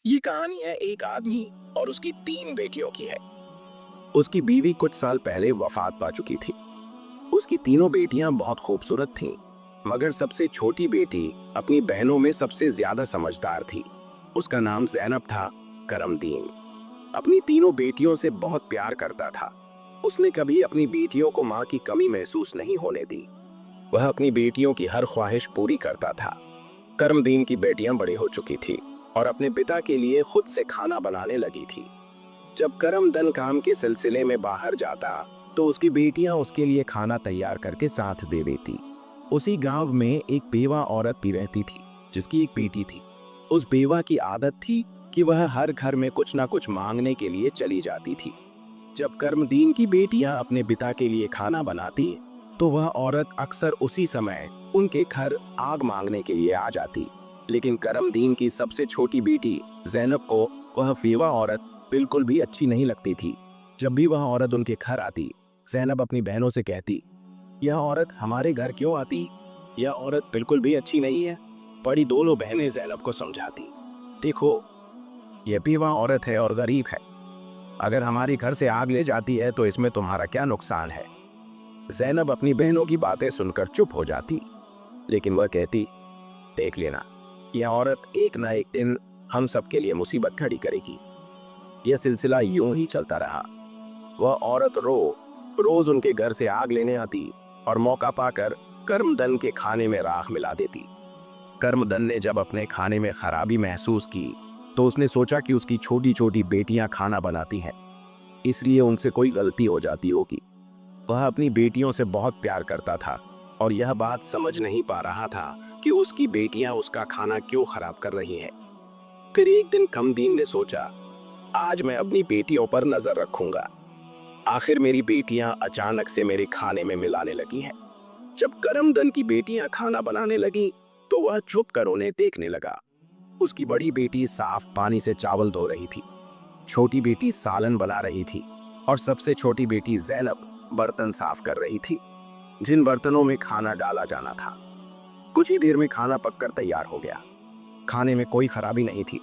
ये कहानी है एक आदमी और उसकी 3 बेटियों की है। उसकी बीवी कुछ साल पहले वफात पा चुकी थी। उसकी तीनों बेटियां बहुत खूबसूरत थीं, मगर सबसे छोटी बेटी अपनी बहनों में सबसे ज्यादा समझदार थी। उसका नाम ज़ैनब था। करमदीन अपनी तीनों बेटियों से बहुत प्यार करता था। उसने कभी अपनी बेटियों को माँ की कमी महसूस नहीं होने दी। वह अपनी बेटियों की हर ख्वाहिश पूरी करता था। करमदीन की बेटियां बड़ी हो चुकी थी और अपने पिता के लिए खुद से खाना बनाने लगी थी। जब करमदन काम के सिलसिले में बाहर जाता तो उसकी बेटियां उसके लिए खाना तैयार करके साथ दे देती। उसी गांव में एक बेवा औरत भी रहती थी जिसकी एक बेटी थी। उस बेवा की आदत थी कि वह हर घर में कुछ ना कुछ मांगने के लिए चली जाती थी। जब करमदीन की बेटियां अपने पिता के लिए खाना बनाती तो वह औरत अक्सर उसी समय उनके घर आग मांगने के लिए आ जाती। लेकिन करमदीन की सबसे छोटी बेटी ज़ैनब को वह बेवा औरत बिल्कुल भी अच्छी नहीं लगती थी। जब भी वह औरत उनके घर आती, ज़ैनब अपनी बहनों से कहती, यह औरत हमारे घर क्यों आती? यह औरत बिल्कुल भी अच्छी नहीं है। बड़ी दोनों बहनें ज़ैनब को समझाती, देखो, यह बेवा औरत है और गरीब है। अगर हमारे घर से आग ले जाती है तो इसमें तुम्हारा क्या नुकसान है? ज़ैनब अपनी बहनों की बातें सुनकर चुप हो जाती, लेकिन वह कहती, देख लेना, यह औरत एक ना एक दिन हम सबके लिए मुसीबत खड़ी करेगी। यह सिलसिला यूं ही चलता रहा। वह औरत रोज उनके घर से आग लेने आती और मौका पाकर कर्मदन के खाने में राख मिला देती। कर्मदन ने जब अपने खाने में खराबी महसूस की तो उसने सोचा कि उसकी छोटी छोटी बेटियां खाना बनाती हैं, इसलिए उनसे कोई गलती हो जाती होगी। वह अपनी बेटियों से बहुत प्यार करता था और यह बात समझ नहीं पा रहा था कि उसकी बेटियां उसका खाना क्यों खराब कर रही हैं। फिर एक दिन कमदीन ने सोचा, आज मैं अपनी बेटियों पर नजर रखूंगा। आखिर मेरी बेटियां अचानक से मेरे खाने में मिलाने लगी हैं। जब करमदन की बेटियां खाना बनाने लगी तो वह चुप कर उन्हें देखने लगा। उसकी बड़ी बेटी साफ पानी से चावल धो रही थी, छोटी बेटी सालन बना रही थी और सबसे छोटी बेटी ज़ैनब बर्तन साफ कर रही थी, जिन बर्तनों में खाना डाला जाना था। कुछ ही देर में खाना पककर तैयार हो गया। खाने में कोई खराबी नहीं थी।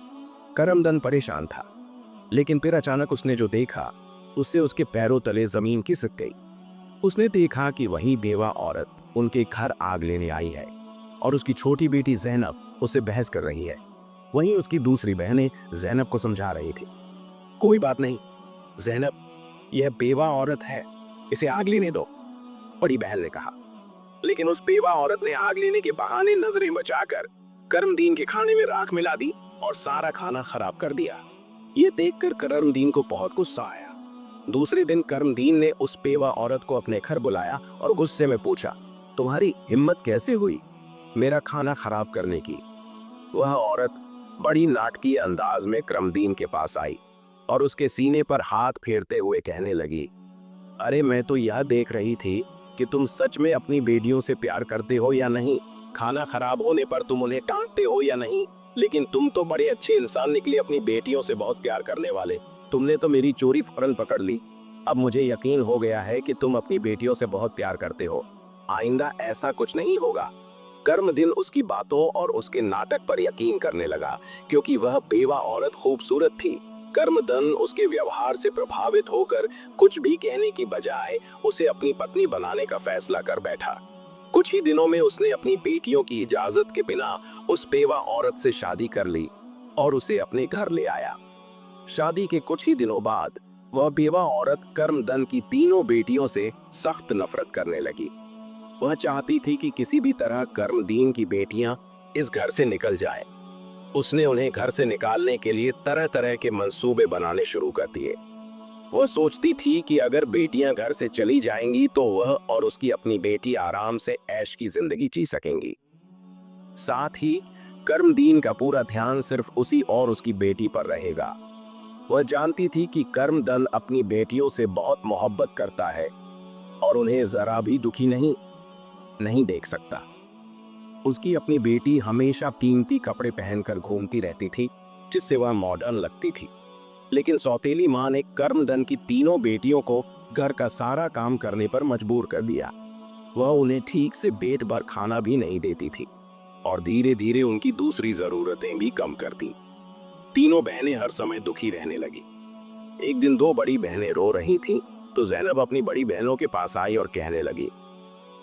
करमदन परेशान था, लेकिन फिर अचानक उसने जो देखा उससे उसके पैरों तले जमीन खिसक गई। उसने देखा कि वही बेवा औरत उनके घर आग लेने आई है और उसकी छोटी बेटी ज़ैनब उससे बहस कर रही है। वहीं उसकी दूसरी बहनें ज़ैनब को समझा रही थी, कोई बात नहीं ज़ैनब, यह बेवा औरत है, इसे आग लेने दो, बड़ी बहन ने कहा। लेकिन उस बेवा औरत ने आग लेने के बहाने नजरें बचाकर करमदीन के खाने में राख मिला दी और सारा खाना खराब कर दिया। ये देखकर करमदीन को बहुत गुस्सा आया। दूसरे दिन करमदीन ने उस बेवा औरत को अपने घर बुलाया और गुस्से में पूछा, तुम्हारी हिम्मत कैसे हुई मेरा खाना खराब करने की? वह औरत बड़ी नाटकीय अंदाज में करमदीन के पास आई और उसके सीने पर हाथ फेरते हुए कहने लगी, अरे मैं तो यह देख रही थी कि तुम सच में अपनी बेटियों से प्यार करते हो या नहीं। खाना खराब होने पर तुम उन्हें डांटते हो या नहीं, लेकिन तुम तो बड़े अच्छे इंसान निकले, अपनी बेटियों से बहुत प्यार करने वाले। तुमने तो मेरी चोरी फौरन पकड़ ली। अब मुझे यकीन हो गया है कि तुम अपनी बेटियों से बहुत प्यार करते हो। आइंदा ऐसा कुछ नहीं होगा। कर्मदिन उसकी बातों और उसके नाटक पर यकीन करने लगा, क्योंकि वह बेवा औरत खूबसूरत थी। कर्मदन उसके व्यवहार से प्रभावित होकर कुछ भी कहने की बजाय उसे अपनी पत्नी बनाने का फैसला कर बैठा। कुछ ही दिनों में उसने अपनी बेटियों की इजाजत के बिना उस बेवा औरत से शादी कर ली और उसे अपने घर ले आया। शादी के कुछ ही दिनों बाद वह बेवा औरत कर्मदन की तीनों बेटियों से सख्त नफरत करने लगी। वह चाहती थी कि किसी भी तरह कर्मदीन की बेटियां इस घर से निकल जाएं। उसने उन्हें घर से निकालने के लिए तरह तरह के मंसूबे बनाने शुरू कर दिए। वह सोचती थी कि अगर बेटियां घर से चली जाएंगी तो वह और उसकी अपनी बेटी आराम से ऐश की जिंदगी जी सकेंगी। साथ ही कर्मदीन का पूरा ध्यान सिर्फ उसी और उसकी बेटी पर रहेगा। वह जानती थी कि कर्मदन अपनी बेटियों से बहुत मोहब्बत करता है और उन्हें जरा भी दुखी नहीं नहीं देख सकता। उसकी अपनी बेटी हमेशा कीमती कपड़े पहनकर घूमती रहती थी, जिससे वह मॉडर्न लगती थी। लेकिन सौतेली माँ ने कर्मदन की तीनों बेटियों को घर का सारा काम करने पर मजबूर कर दिया। वह उन्हें ठीक से पेट भर खाना भी नहीं देती थी और धीरे धीरे उनकी दूसरी जरूरतें भी कम कर दी। तीनों बहनें हर समय दुखी रहने लगी। एक दिन दो बड़ी बहनें रो रही थीं, तो जैनब अपनी बड़ी बहनों के पास आई और कहने लगी,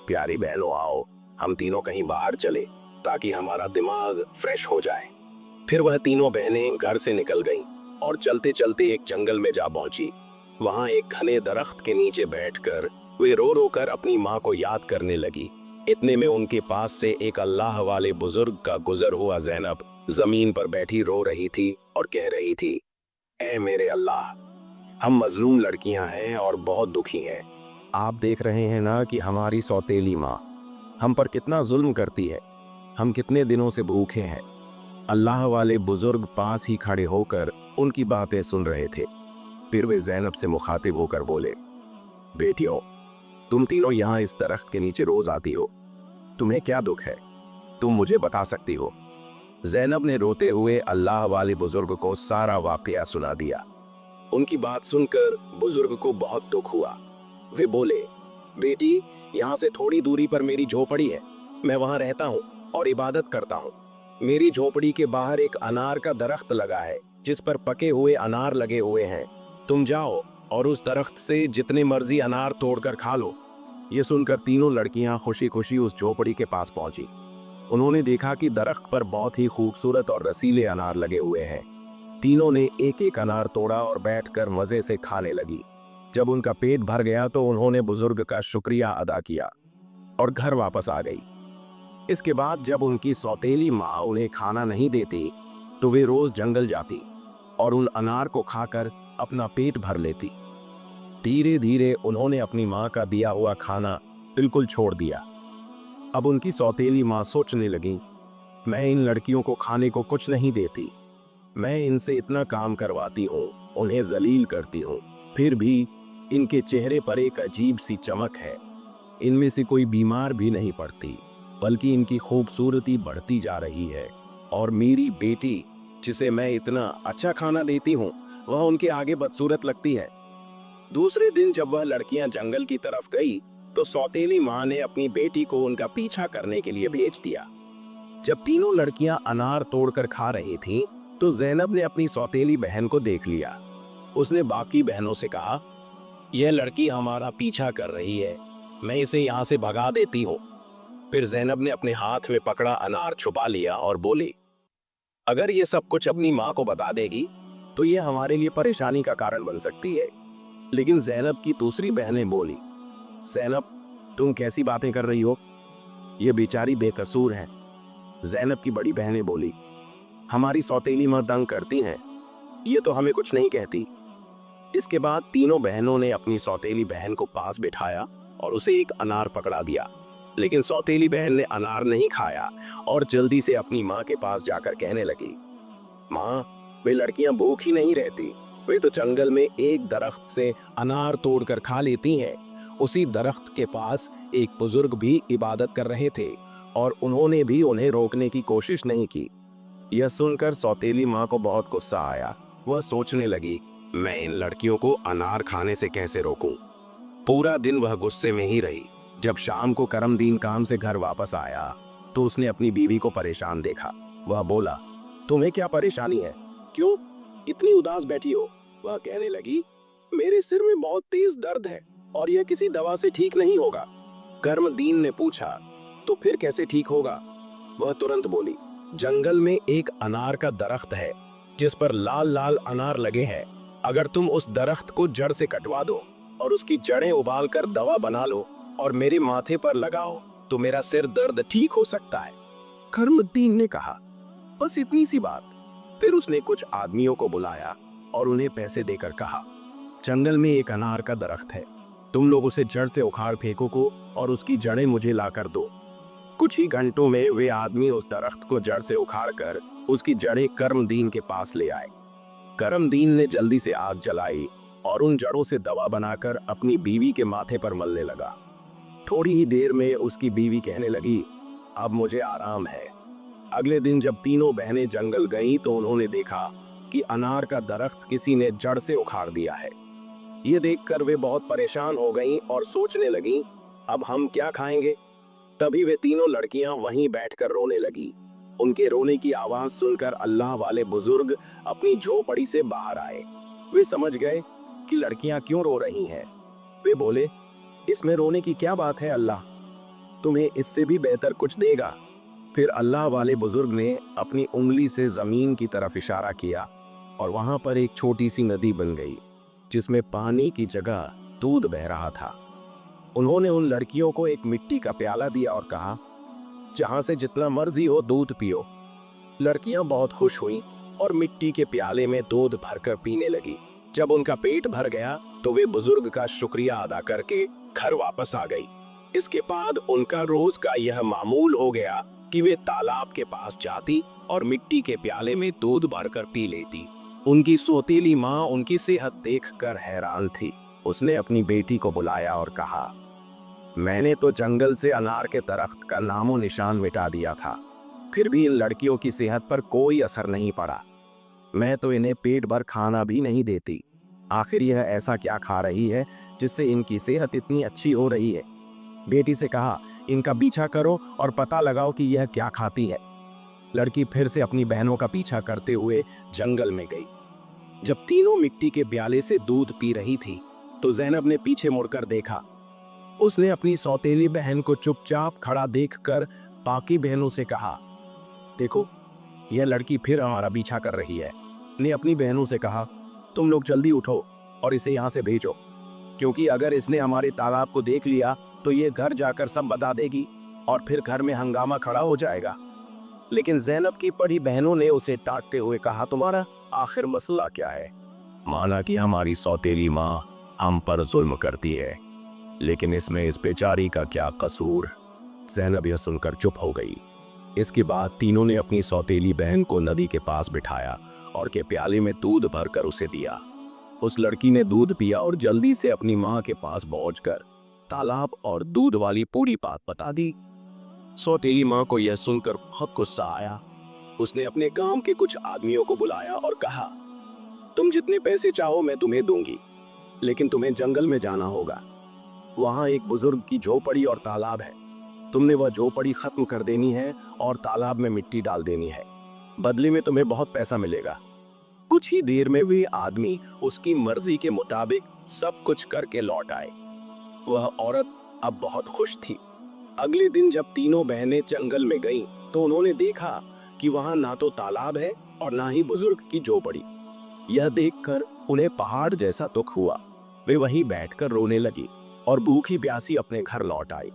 प्यारी बहनों आओ, हम तीनों कहीं बाहर चले ताकि हमारा दिमाग फ्रेश हो जाए। फिर वह तीनों बहनें घर से निकल गईं और चलते चलते एक जंगल में जा पहुंची। वहां एक घने दरख्त के नीचे बैठकर वे रो रो कर अपनी माँ को याद करने लगी। इतने में उनके पास से एक अल्लाह वाले बुजुर्ग का गुजर हुआ। जैनब जमीन पर बैठी रो रही थी और कह रही थी, ऐ मेरे अल्लाह, हम मजलूम लड़कियां हैं और बहुत दुखी हैं। आप देख रहे हैं ना कि हमारी सौतेली माँ हम पर कितना जुल्म करती है। हम कितने दिनों से भूखे हैं। अल्लाह वाले बुजुर्ग पास ही खड़े होकर उनकी बातें सुन रहे थे। फिर वे जैनब से मुखातिब होकर बोले, बेटियों, तुम तीनों यहाँ इस दरख्त के नीचे रोज आती हो, तुम्हें क्या दुख है? तुम मुझे बता सकती हो। जैनब ने रोते हुए अल्लाह वाले बुजुर्ग को सारा वाकया सुना दिया। उनकी बात सुनकर बुजुर्ग को बहुत दुख हुआ। वे बोले, बेटी, यहाँ से थोड़ी दूरी पर मेरी झोपड़ी है, मैं वहां रहता हूँ और इबादत करता हूँ। मेरी झोपड़ी के बाहर एक अनार का दरख्त लगा है जिस पर पके हुए अनार लगे हुए हैं। तुम जाओ और उस दरख्त से जितने मर्जी अनार तोड़कर खा लो। ये सुनकर तीनों लड़कियां खुशी खुशी उस झोपड़ी के पास पहुंची। उन्होंने देखा कि दरख्त पर बहुत ही खूबसूरत और रसीले अनार लगे हुए हैं। तीनों ने एक एक अनार तोड़ा और बैठकर मजे से खाने लगी। जब उनका पेट भर गया तो उन्होंने बुजुर्ग का शुक्रिया अदा किया और घर वापस आ गई। इसके बाद जब उनकी सौतेली माँ उन्हें खाना नहीं देती तो वे रोज जंगल जाती और उन अनार को खाकर अपना पेट भर लेती। धीरे धीरे उन्होंने अपनी माँ का दिया हुआ खाना बिल्कुल छोड़ दिया। अब उनकी सौतेली माँ सोचने लगी, मैं इन लड़कियों को खाने को कुछ नहीं देती, मैं इनसे इतना काम करवाती हूँ, उन्हें जलील करती हूँ, फिर भी इनके चेहरे पर एक अजीब सी चमक है। इनमें से कोई बीमार भी नहीं पड़ती, बल्कि इनकी खूबसूरती बढ़ती जा रही है। और मेरी बेटी, जिसे मैं इतना अच्छा खाना देती हूँ, वह उनके आगे बदसूरत लगती है। दूसरे दिन जब वह लड़कियां जंगल की तरफ गई तो सौतेली माँ ने अपनी बेटी को उनका पीछा करने के लिए भेज दिया। जब तीनों लड़कियां अनार तोड़कर खा रही थीं, तो जैनब ने अपनी सौतेली बहन को देख लिया। उसने बाकी बहनों से कहा, यह लड़की हमारा पीछा कर रही है, मैं इसे यहाँ से भगा देती हूँ। फिर जैनब ने अपने हाथ में पकड़ा अनार छुपा लिया और बोली, अगर ये सब कुछ अपनी माँ को बता देगी तो ये हमारे लिए परेशानी का कारण बन सकती है। लेकिन जैनब की दूसरी बहनें बोली, जैनब, तुम कैसी बातें कर रही हो? ये बेचारी बेकसूर है। जैनब की बड़ी बहनें बोली, हमारी सौतेली माँ तंग करती हैं, ये तो हमें कुछ नहीं कहती। इसके बाद तीनों बहनों ने अपनी सौतेली बहन को पास बिठाया और उसे एक अनार पकड़ा दिया। लेकिन सौतेली बहन ने अनार नहीं खाया और जल्दी से अपनी माँ के पास जाकर कहने लगी, माँ, वे लड़कियां भूख ही नहीं रहती, वे तो जंगल में एक दरख्त से अनार तोड़कर खा लेती हैं। उसी दरख्त के पास एक बुजुर्ग भी इबादत कर रहे थे और उन्होंने भी उन्हें रोकने की कोशिश नहीं की। यह सुनकर सौतेली माँ को बहुत गुस्सा आया। वह सोचने लगी, मैं इन लड़कियों को अनार खाने से कैसे रोकूं। पूरा दिन वह गुस्से में ही रही। जब शाम को करमदीन काम से घर वापस आया तो उसने अपनी बीवी को परेशान देखा। वह बोला, तुम्हें क्या परेशानी है? क्यों इतनी उदास बैठी हो? वह कहने लगी, मेरे सिर में बहुत तेज दर्द है और यह किसी दवा से ठीक नहीं होगा। करमदीन ने पूछा, तो फिर कैसे ठीक होगा? वह तुरंत बोली, जंगल में एक अनार का दरख्त है जिस पर लाल लाल अनार लगे हैं। अगर तुम उस दरख्त को जड़ से कटवा दो और उसकी जड़ें उबालकर दवा बना लो और मेरे माथे पर लगाओ तो मेरा सिर दर्द ठीक हो सकता है। करमुद्दीन ने कहा, बस इतनी सी बात। फिर उसने कुछ आदमियों को बुलाया और उन्हें पैसे देकर कहा, जंगल में एक अनार का दरख्त है, तुम लोग उसे जड़ से उखाड़ फेंको को और उसकी जड़ें मुझे लाकर दो। कुछ ही घंटों में वे आदमी उस दरख्त को जड़ से उखाड़कर उसकी जड़ें करमदीन के पास ले आए। करमदीन ने जल्दी से आग जलाई और उन जड़ों से दवा बनाकर अपनी बीवी के माथे पर मलने लगा। थोड़ी ही देर में उसकी बीवी कहने लगी, अब मुझे आराम है। अगले दिन जब तीनों बहनें जंगल गईं तो उन्होंने देखा कि अनार का दरख्त किसी ने जड़ से उखाड़ दिया है। ये देखकर वे बहुत परेशान हो गईं और सोचने लगीं, अब हम क्या खाएंगे? तभी वे तीनों लड़कियां वहीं बैठकर रोने लगी। उनके रोने की आवाज सुनकर अल्लाह वाले बुजुर्ग अपनी झोपड़ी से बाहर आए। वे समझ गए कि लड़कियां क्यों रो रही हैं। वे बोले, इसमें रोने की क्या बात है, अल्लाह तुम्हें इससे भी बेहतर कुछ देगा। फिर अल्लाह वाले बुजुर्ग ने अपनी उंगली से जमीन की तरफ इशारा किया और वहां पर एक छोटी सी नदी बन गई जिसमें पानी की जगह दूध बह रहा था। उन्होंने उन लड़कियों को एक मिट्टी का प्याला दिया और कहा, जहां से जितना मर्जी हो दूध पियो। लड़कियां बहुत खुश हुईं और मिट्टी के प्याले में दूध भरकर पीने लगी। जब उनका पेट भर गया तो वे बुजुर्ग का शुक्रिया अदा करके घर वापस आ गई। इसके बाद उनका रोज का यह मामूल हो गया कि वे तालाब के पास जाती और मिट्टी के प्याले में दूध भरकर पी लेती। उनकी सौतेली माँ उनकी सेहत देखकर हैरान थी। उसने अपनी बेटी को बुलाया और कहा, मैंने तो जंगल से अनार के दरख्त का नामो निशान मिटा दिया था, फिर भी इन लड़कियों की सेहत पर कोई असर नहीं पड़ा। मैं तो इन्हें पेट भर खाना भी नहीं देती। आखिर यह ऐसा क्या खा रही है जिससे इनकी सेहत इतनी अच्छी हो रही है। बेटी से कहा, इनका पीछा करो और पता लगाओ कि यह क्या खाती है। लड़की फिर से अपनी बहनों का पीछा करते हुए जंगल में गई। जब तीनों मिट्टी के प्याले से दूध पी रही थी तो जैनब ने पीछे मुड़कर देखा। उसने अपनी सौतेली बहन को चुपचाप खड़ा देखकर बाकी बहनों से कहा, देखो यह लड़की फिर हमारा पीछा कर रही है। ने अपनी बहनों से कहा, तुम लोग जल्दी उठो और इसे यहाँ से भेजो, क्योंकि अगर इसने हमारे तालाब को देख लिया तो ये घर जाकर सब बता देगी और फिर घर में हंगामा खड़ा हो जाएगा। लेकिन जैनब की बड़ी बहनों ने उसे डांटते हुए कहा, तुम्हारा आखिर मसला क्या है? माना कि हमारी सौतेली माँ हम पर जुल्म करती है, लेकिन इसमें इस बेचारी का क्या कसूर? जैनब यह सुनकर चुप हो गई। इसके बाद तीनों ने अपनी सौतेली बहन को नदी के पास बिठाया और के प्याले में दूध भरकर उसे दिया। उस लड़की ने दूध पिया और जल्दी से अपनी माँ के पास पहुंचकर तालाब और दूध वाली पूरी बात बता दी। सौतेली माँ को यह सुनकर बहुत गुस्सा आया। उसने अपने गांव के कुछ आदमियों को बुलाया और कहा, तुम जितने पैसे चाहो मैं तुम्हें दूंगी, लेकिन तुम्हें जंगल में जाना होगा। वहां एक बुजुर्ग की झोपड़ी और तालाब है। तुमने वह झोपड़ी खत्म कर देनी है और तालाब में मिट्टी डाल देनी है। बदले में तुम्हें बहुत पैसा मिलेगा। कुछ ही देर में वे आदमी उसकी मर्जी के मुताबिक सब कुछ करके लौट आए। वह औरत अब बहुत खुश थी। अगले दिन जब तीनों बहनें जंगल में गईं, तो उन्होंने देखा कि वहां ना तो तालाब है और ना ही बुजुर्ग की झोपड़ी। यह देखकर उन्हें पहाड़ जैसा दुख हुआ। वे वहीं बैठकर रोने लगी और भूखी प्यासी अपने घर लौट आई।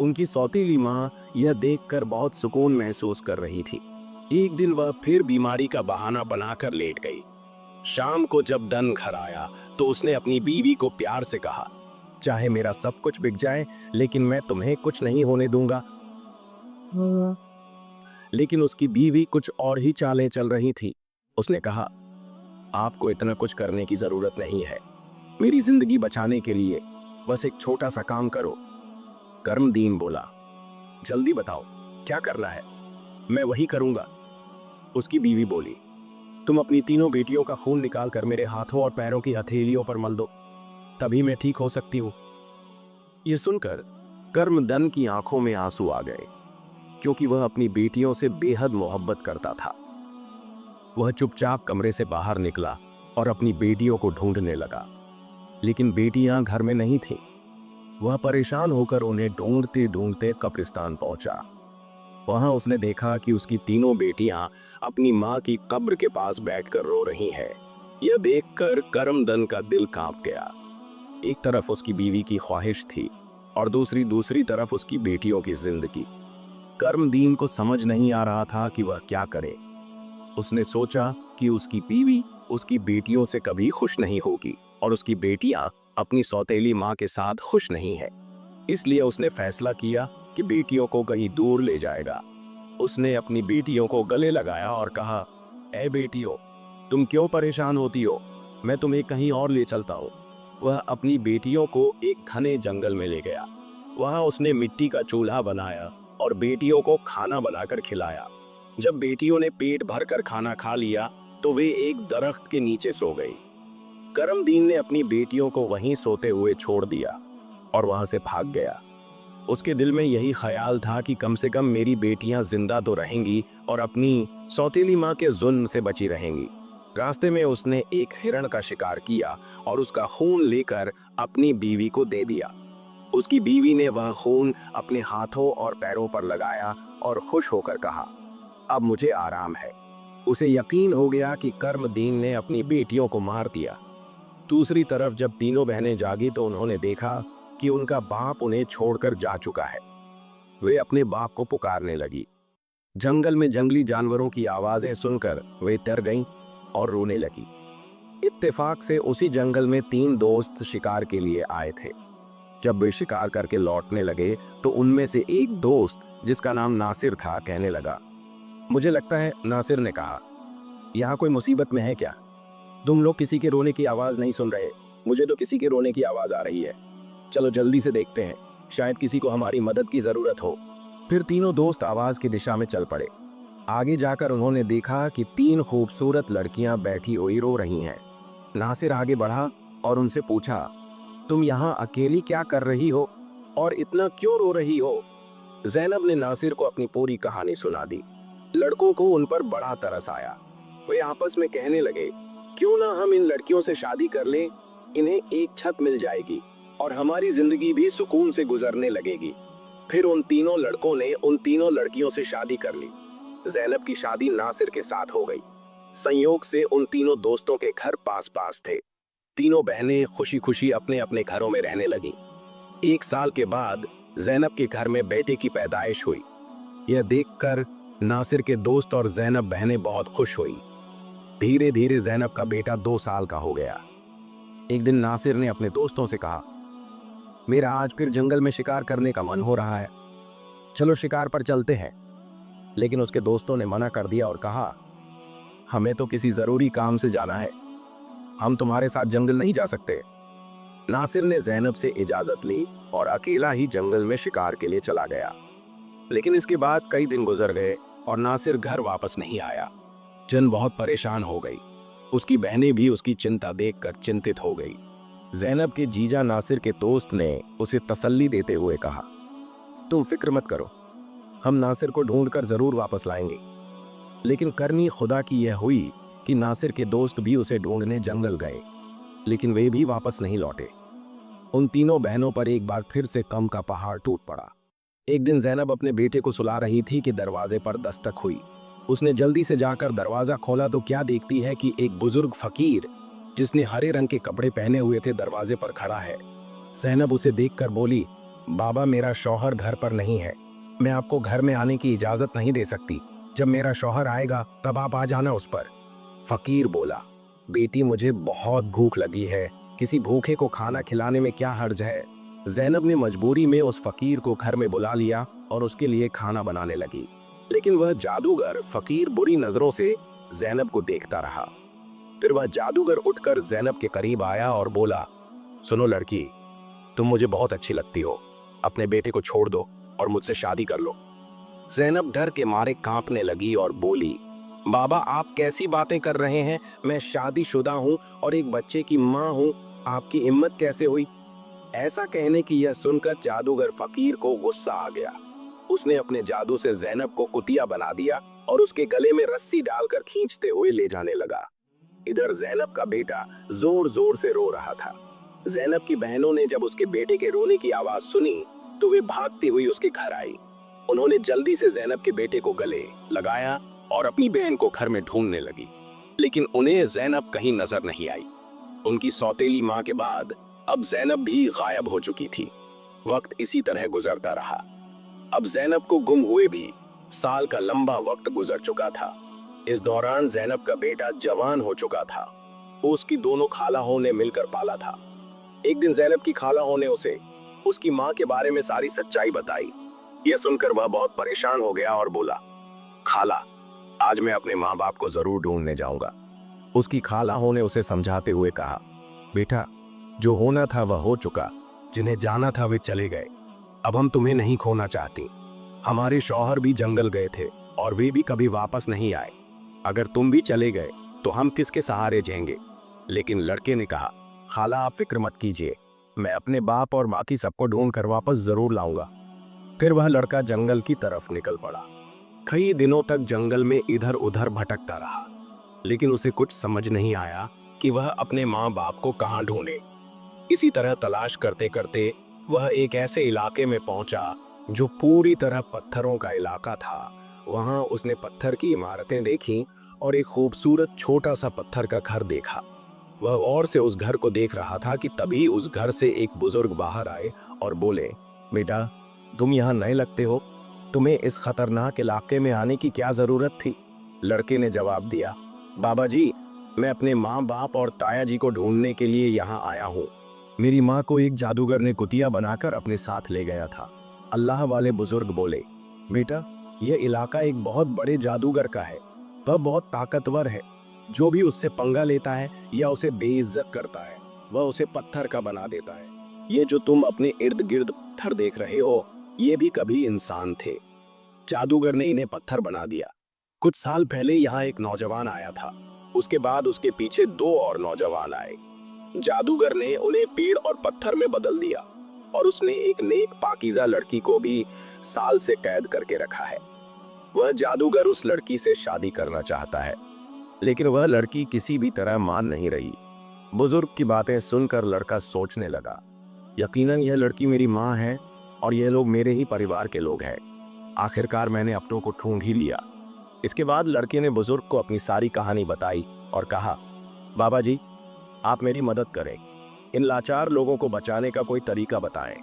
उनकी सौतेली माँ यह देखकर बहुत सुकून महसूस कर रही थी। एक दिन वह फिर बीमारी का बहाना बनाकर लेट गई। शाम को जब दन घर आया तो उसने अपनी बीवी को प्यार से कहा, चाहे मेरा सब कुछ बिक जाए लेकिन मैं तुम्हें कुछ नहीं होने दूंगा। लेकिन उसकी बीवी कुछ और ही चालें चल रही थी। उसने कहा, आपको इतना कुछ करने की जरूरत नहीं है। मेरी जिंदगी बचाने के लिए बस एक छोटा सा काम करो। कर्मदीन बोला, जल्दी बताओ क्या करना है, मैं वही करूंगा। उसकी बीवी बोली, तुम अपनी तीनों बेटियों का खून निकाल कर मेरे हाथों और पैरों की हथेलियों पर मल दो, तभी मैं ठीक हो सकती हूँ। यह सुनकर कर्मदन की आंखों में आंसू आ गए, क्योंकि वह अपनी बेटियों से बेहद मोहब्बत करता था। वह चुपचाप कमरे से बाहर निकला और अपनी बेटियों को ढूंढने लगा, लेकिन बेटियां घर में नहीं थीं। वह परेशान होकर उन्हें ढूंढते ढूंढते कब्रिस्तान पहुंचा। वहां उसने देखा कि उसकी तीनों बेटियां अपनी मां की कब्र के पास बैठकर रो रही हैं। यह देखकर करमदन का दिल कांप गया। एक तरफ उसकी बीवी की ख्वाहिश थी और दूसरी तरफ उसकी बेटियों की जिंदगी। कर्मदीन को समझ नहीं आ रहा था कि वह क्या करे। उसने सोचा कि उसकी बीवी उसकी बेटियों से कभी खुश नहीं होगी और उसकी बेटियां अपनी सौतेली मां के साथ खुश नहीं है। इसलिए उसने फैसला किया कि बेटियों को कहीं दूर ले जाएगा। उसने अपनी बेटियों को गले लगाया और कहा, ऐ बेटियों, तुम क्यों परेशान होती हो? मैं तुम्हें कहीं और ले चलता हूँ। वह अपनी बेटियों को एक घने जंगल में ले गया। वहां उसने मिट्टी का चूल्हा बनाया और बेटियों को खाना बनाकर खिलाया। जब बेटियों ने पेट भरकर खाना खा लिया तो वे एक दरख्त के नीचे सो गई। करमदीन ने अपनी बेटियों को वहीं सोते हुए छोड़ दिया और वहां से भाग गया। उसके दिल में यही ख्याल था कि कम से कम मेरी बेटियां जिंदा तो रहेंगी और अपनी सौतेली माँ के जुल्म से बची रहेंगी। रास्ते में उसने एक हिरण का शिकार किया और उसका खून लेकर अपनी बीवी को दे दिया। उसकी बीवी ने वह खून अपने हाथों और पैरों पर लगाया और खुश होकर कहा, अब मुझे आराम है। उसे यकीन हो गया कि कर्मदीन ने अपनी बेटियों को मार दिया। दूसरी तरफ जब तीनों बहनें जागी तो उन्होंने देखा कि उनका बाप उन्हें छोड़कर जा चुका है। वे अपने बाप को पुकारने लगी। जंगल में जंगली जानवरों की आवाजें सुनकर वे डर गईं और रोने लगी। इत्तेफाक से उसी जंगल में 3 दोस्त शिकार के लिए आए थे। जब वे शिकार करके लौटने लगे तो उनमें से एक दोस्त, जिसका नाम नासिर था, कहने लगा, मुझे लगता है, नासिर ने कहा, यहाँ कोई मुसीबत में है क्या? तुम लोग किसी के रोने की आवाज नहीं सुन रहे। मुझे तो किसी के रोने की आवाज आ रही है। चलो जल्दी से देखते हैं, शायद किसी को हमारी मदद की जरूरत हो। फिर तीनों दोस्त आवाज की दिशा में चल पड़े। आगे जाकर उन्होंने देखा कि 3 खूबसूरत लड़कियां बैठी हुई रो रही हैं। नासिर आगे बढ़ा और उनसे पूछा, तुम यहाँ अकेली क्या कर रही हो और इतना क्यों रो रही हो? जैनब ने नासिर को अपनी पूरी कहानी सुना दी। लड़कों को उन पर बड़ा तरस आया। वे आपस में कहने लगे, क्यों ना हम इन लड़कियों से शादी कर लें, इन्हें एक छत मिल जाएगी और हमारी जिंदगी भी सुकून से गुजरने लगेगी। फिर उन तीनों लड़कों ने उन तीनों लड़कियों से शादी कर ली। जैनब की शादी नासिर के साथ हो गई। संयोग से उन तीनों दोस्तों के घर पास पास थे। तीनों बहनें खुशी खुशी अपने अपने घरों में रहने लगी। 1 साल के बाद जैनब के घर में बेटे की पैदाइश हुई। यह देखकर नासिर के दोस्त और जैनब बहनें बहुत खुश हुई। धीरे धीरे जैनब का बेटा 2 साल का हो गया। एक दिन नासिर ने अपने दोस्तों से कहा, मेरा आज फिर जंगल में शिकार करने का मन हो रहा है, चलो शिकार पर चलते हैं। लेकिन उसके दोस्तों ने मना कर दिया और कहा, हमें तो किसी जरूरी काम से जाना है, हम तुम्हारे साथ जंगल नहीं जा सकते। नासिर ने जैनब से इजाजत ली और अकेला ही जंगल में शिकार के लिए चला गया। लेकिन इसके बाद कई दिन गुजर गए और नासिर घर वापस नहीं आया। जन बहुत परेशान हो गई। उसकी बहनें भी उसकी चिंता देखकर चिंतित हो गई। जैनब के जीजा नासिर के दोस्त ने उसे तसल्ली देते हुए कहा, तुम फिक्र मत करो, हम नासिर को ढूंढकर जरूर वापस लाएंगे। लेकिन करनी खुदा की यह हुई कि नासिर के दोस्त भी उसे ढूंढने जंगल गए, लेकिन वे भी वापस नहीं लौटे। उन तीनों बहनों पर एक बार फिर से गम का पहाड़ टूट पड़ा। एक दिन जैनब अपने बेटे को सुला रही थी कि दरवाजे पर दस्तक हुई। उसने जल्दी से जाकर दरवाजा खोला तो क्या देखती है कि एक बुजुर्ग फकीर, जिसने हरे रंग के कपड़े पहने हुए थे, दरवाजे पर खड़ा है। जैनब उसे देखकर बोली, बाबा, मेरा शौहर घर पर नहीं है, मैं आपको घर में आने की इजाजत नहीं दे सकती। जब मेरा शौहर आएगा तब आप आ जाना उस पर। फकीर बोला, बेटी, मुझे बहुत भूख लगी है, किसी भूखे को खाना खिलाने में क्या हर्ज है। जैनब ने मजबूरी में उस फकीर को घर में बुला लिया और उसके लिए खाना बनाने लगी। लेकिन वह जादूगर फकीर बुरी नजरों से जैनब को देखता रहा। फिर वह जादूगर उठकर जैनब के करीब आया और बोला, सुनो लड़की, तुम मुझे बहुत अच्छी लगती हो, अपने बेटे को छोड़ दो और मुझसे शादी कर लो। जैनब डर के मारे कांपने लगी और बोली, बाबा, आप कैसी बातें कर रहे हैं? मैं शादीशुदा हूँ और एक बच्चे की माँ हूँ, आपकी हिम्मत कैसे हुई? ऐसा कहने की यह सुनकर जादूगर फकीर को गुस्सा आ गया। उसने अपने जादू से जैनब को कुतिया बना दिया और उसके गले में रस्सी डालकर खींचते हुए ले जाने लगा। इधर जैनब का बेटा जोर जोर से रो रहा था। जैनब की बहनों ने जब उसके बेटे के रोने की आवाज सुनी तो वे भागती हुई उसके घर आई। उन्होंने जल्दी से जैनब के बेटे को गले लगाया और अपनी बहन को घर में ढूंढने लगी, लेकिन उन्हें जैनब कहीं नजर नहीं आई। उनकी सौतेली माँ के बाद अब जैनब भी गायब हो चुकी थी। वक्त इसी तरह गुजरता रहा। अब जैनब को गुम हुए भी साल का लंबा वक्त गुजर चुका था। इस दौरान जैनब का बेटा जवान हो चुका था। वो उसकी दोनों खालाओं ने मिलकर पाला था। एक दिन जैनब की खालाओं ने उसे उसकी माँ के बारे में सारी सच्चाई बताई। यह सुनकर वह बहुत परेशान हो गया और बोला, खाला, आज मैं अपने माँ बाप को जरूर ढूंढने जाऊंगा। उसकी खालाओं ने उसे समझाते हुए कहा, बेटा, जो होना था वह हो चुका, जिन्हें जाना था वे चले गए। अब हम तुम्हें नहीं खोना चाहती। हमारे शौहर भी जंगल गए थे और वे भी कभी वापस नहीं आए। अगर तुम भी चले गए तो हम किसके सहारे जिएंगे? लेकिन लड़के ने कहा, खाला, आप फिक्र मत कीजिए, मैं अपने बाप और माँ की सबको ढूंढ कर वापस जरूर लाऊंगा। फिर वह लड़का जंगल की तरफ निकल पड़ा। कई दिनों तक जंगल में इधर उधर भटकता रहा, लेकिन उसे कुछ समझ नहीं आया कि वह अपने माँ बाप को कहाँ ढूंढे। इसी तरह तलाश करते करते वह एक ऐसे इलाके में पहुंचा जो पूरी तरह पत्थरों का इलाका था। वहां उसने पत्थर की इमारतें देखी और एक खूबसूरत छोटा सा पत्थर का घर देखा। वह और से उस घर को देख रहा था कि तभी उस घर से एक बुजुर्ग बाहर आए और बोले, बेटा, तुम यहाँ नए लगते हो, तुम्हें इस खतरनाक इलाके में आने की क्या जरूरत थी? लड़के ने जवाब दिया, बाबा जी, मैं अपने माँ बाप और ताया जी को ढूंढने के लिए यहाँ आया हूँ। मेरी माँ को एक जादूगर ने कुतिया बनाकर अपने साथ ले गया था। अल्लाह वाले बुजुर्ग बोले, बेटा, यह इलाका एक बहुत बड़े जादूगर का है। वह बहुत ताकतवर है। जो भी उससे पंगा लेता है या उसे बेइज्जत करता है, वह उसे पत्थर का बना देता है। ये जो तुम अपने इर्द गिर्द पत्थर देख रहे हो, ये भी कभी इंसान थे। जादूगर ने इन्हें पत्थर बना दिया। कुछ साल पहले यहाँ एक नौजवान आया था। उसके बाद उसके पीछे दो और नौजवान आए। जादूगर ने उन्हें पेड़ और पत्थर में बदल दिया और उसने एक नेक पाकीज़ा लड़की को भी साल से कैद करके रखा है। वह जादूगर उस लड़की से शादी करना चाहता है, लेकिन वह लड़की किसी भी तरह मान नहीं रही। बुजुर्ग की बातें सुनकर लड़का सोचने लगा, यकीनन यह लड़की मेरी माँ है और यह लोग मेरे ही परिवार के लोग हैं। आखिरकार मैंने अपनों को ढूंढ ही लिया। इसके बाद लड़के ने बुजुर्ग को अपनी सारी कहानी बताई और कहा, बाबा जी, आप मेरी मदद करें। इन लाचार लोगों को बचाने का कोई तरीका बताएं।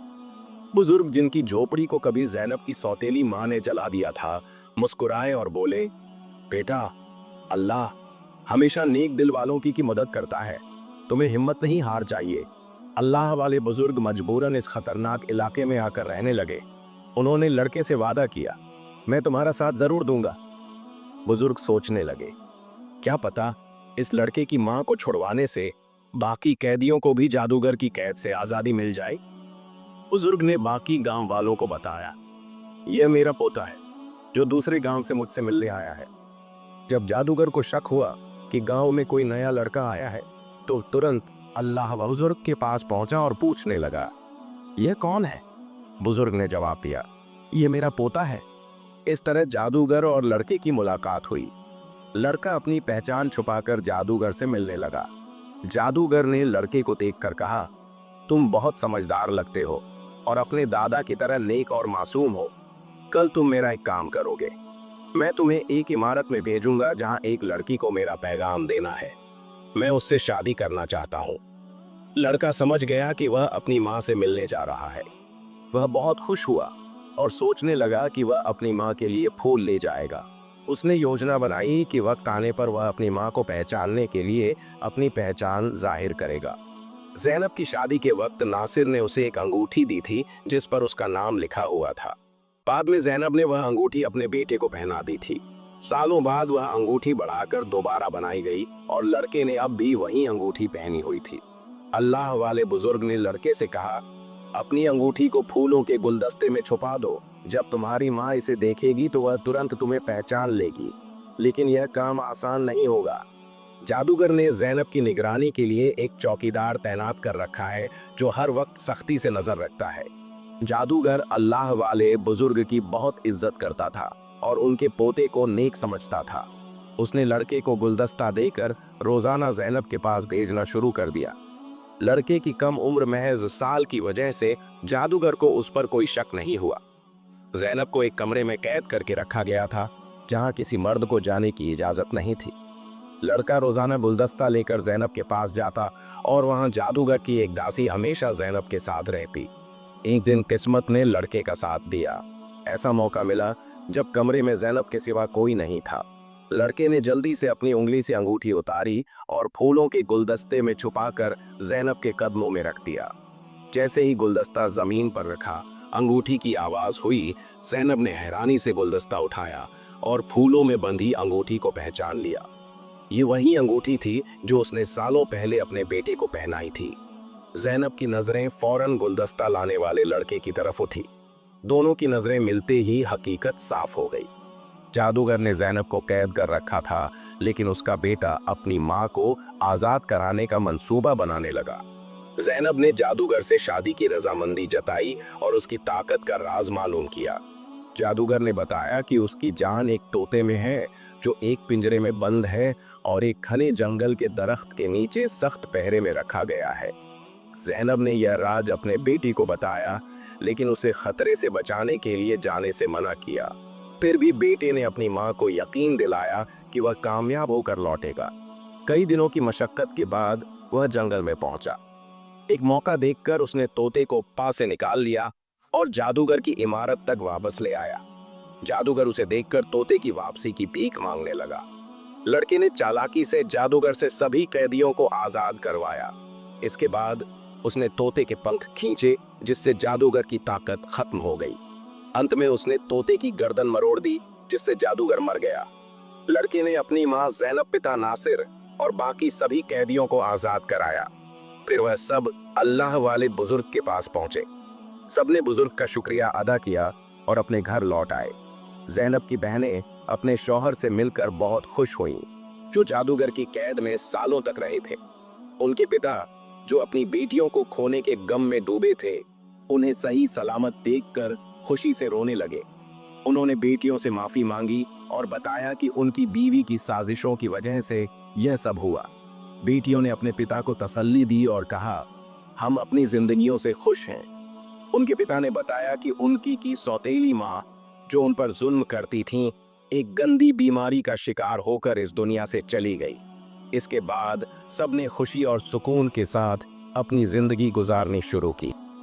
बुजुर्ग, जिनकी झोपड़ी को कभी जैनब की सौतेली माँ ने जला दिया था, मुस्कुराए और बोले, बेटा, अल्लाह हमेशा नेक दिल वालों की मदद करता है। तुम्हें हिम्मत नहीं हार चाहिए। अल्लाह वाले बुजुर्ग मजबूरन इस खतरनाक इलाके में आकर रहने लगे। उन्होंने लड़के से वादा किया, मैं तुम्हारा साथ जरूर दूंगा। बुजुर्ग सोचने लगे, क्या पता इस लड़के की माँ को छुड़वाने से बाकी कैदियों को भी जादूगर की कैद से आजादी मिल जाए। बुजुर्ग ने बाकी गांव वालों को बताया, यह मेरा पोता है जो दूसरे गांव से मुझसे मिलने आया है। जब जादूगर को शक हुआ कि गांव में कोई नया लड़का आया है, तो तुरंत अल्लाह बुजुर्ग के पास पहुंचा और पूछने लगा, यह कौन है? बुजुर्ग ने जवाब दिया, यह मेरा पोता है। इस तरह जादूगर और लड़के की मुलाकात हुई। लड़का अपनी पहचान छुपाकर जादूगर से मिलने लगा। जादूगर ने लड़के को देखकर कहा, तुम बहुत समझदार लगते हो और अपने दादा की तरह नेक और मासूम हो। कल तुम मेरा एक काम करोगे। मैं तुम्हें एक इमारत में भेजूंगा जहां एक लड़की को मेरा पैगाम देना है। मैं उससे शादी करना चाहता हूँ। लड़का समझ गया कि वह अपनी माँ से मिलने जा रहा है। वह बहुत खुश हुआ और सोचने लगा कि वह अपनी माँ के लिए फूल ले जाएगा। उसने योजना बनाई कि वक्त आने पर वह अपनी माँ को पहचानने के लिए अपनी पहचान जाहिर करेगा। ज़ैनब की शादी के वक्त नासिर ने उसे एक अंगूठी दी थी जिस पर उसका नाम लिखा हुआ था। बाद में ज़ैनब ने वह अंगूठी अपने बेटे को पहना दी थी। सालों बाद वह अंगूठी बढ़ाकर दोबारा बनाई गई और लड़के ने अब भी वही अंगूठी पहनी हुई थी। अल्लाह वाले बुजुर्ग ने लड़के से कहा, अपनी अंगूठी को फूलों के गुलदस्ते में छुपा दो। जब तुम्हारी माँ इसे देखेगी तो वह तुरंत तुम्हें पहचान लेगी, लेकिन यह काम आसान नहीं होगा। जादूगर ने ज़ैनब की निगरानी के लिए एक चौकीदार तैनात कर रखा है जो हर वक्त सख्ती से नजर रखता है। जादूगर अल्लाह वाले बुजुर्ग की बहुत इज्जत करता था और उनके पोते को नेक समझता था। उसने लड़के को गुलदस्ता देकर रोजाना ज़ैनब के पास भेजना शुरू कर दिया। लड़के की कम उम्र महज साल की वजह से जादूगर को उस पर कोई शक नहीं हुआ। ज़ैनब को एक कमरे में कैद करके रखा गया था जहां किसी मर्द को जाने की इजाजत नहीं थी। लड़का रोजाना गुलदस्ता लेकर ज़ैनब के पास जाता और वहां जादूगर की एक दासी हमेशा ज़ैनब के साथ रहती। एक दिन किस्मत ने लड़के का साथ दिया। ऐसा मौका मिला जब कमरे में ज़ैनब के सिवा कोई नहीं था। लड़के ने जल्दी से अपनी उंगली से अंगूठी उतारी और फूलों के गुलदस्ते में छुपाकर ज़ैनब के कदमों में रख दिया। जैसे ही गुलदस्ता जमीन पर रखा, अंगूठी की आवाज हुई। ज़ैनब ने हैरानी से गुलदस्ता उठाया और फूलों में बंधी अंगूठी को पहचान लिया। ये वही अंगूठी थी जो उसने सालों पहले अपने बेटे को पहनाई थी। ज़ैनब की नजरें फौरन गुलदस्ता लाने वाले लड़के की तरफ उठी। दोनों की नजरें मिलते ही हकीकत साफ हो गई। जादूगर ने ज़ैनब को कैद कर रखा था, लेकिन उसका बेटा अपनी माँ को आज़ाद कराने का मंसूबा बनाने लगा। जैनब ने जादूगर से शादी की रजामंदी जताई और उसकी ताकत का राज मालूम किया। जादूगर ने बताया कि उसकी जान एक तोते में है जो एक पिंजरे में बंद है और एक घने जंगल के दरख्त के नीचे सख्त पहरे में रखा गया है। जैनब ने यह राज अपने बेटी को बताया, लेकिन उसे खतरे से बचाने के लिए जाने से मना किया। फिर भी बेटे ने अपनी मां को यकीन दिलाया कि वह कामयाब होकर लौटेगा। कई दिनों की मशक्कत के बाद वह जंगल में पहुंचा। एक मौका देखकर उसने तोते को पास से निकाल लिया और जादूगर की इमारत तक वापस ले आया। जादूगर उसे देखकर तोते की वापसी की भीख मांगने लगा। लड़के ने चालाकी से जादूगर से सभी कैदियों को आजाद करवाया। इसके बाद उसने तोते के पंख खींचे, जिससे जादूगर की ताकत खत्म हो गई। अंत में उसने तोते की गर्दन मरोड़ दी, जिससे जादूगर मर गया। लड़के ने अपनी मां जैनब, पिता नासिर और बाकी सभी कैदियों को आजाद कराया। फिर वह सब अल्लाह वाले बुजुर्ग के पास पहुंचे। सबने बुजुर्ग का शुक्रिया अदा किया और अपने घर लौट आए। जैनब की बहनें अपने शौहर से मिलकर बहुत खुश हुईं, जो जादूगर की कैद में सालों तक रहे थे। उनके पिता, जो अपनी बेटियों को खोने के गम में डूबे थे, उन्हें सही सलामत देखकर खुशी से रोने लगे। उन्होंने बेटियों से माफी मांगी और बताया कि उनकी बीवी की साजिशों की वजह से यह सब हुआ। बेटियों ने अपने पिता को तसल्ली दी और कहा, हम अपनी जिंदगियों से खुश हैं। उनके पिता ने बताया कि उनकी की सौतेली माँ, जो उन पर जुल्म करती थीं, एक गंदी बीमारी का शिकार होकर इस दुनिया से चली गई। इसके बाद सबने खुशी और सुकून के साथ अपनी जिंदगी गुजारनी शुरू की।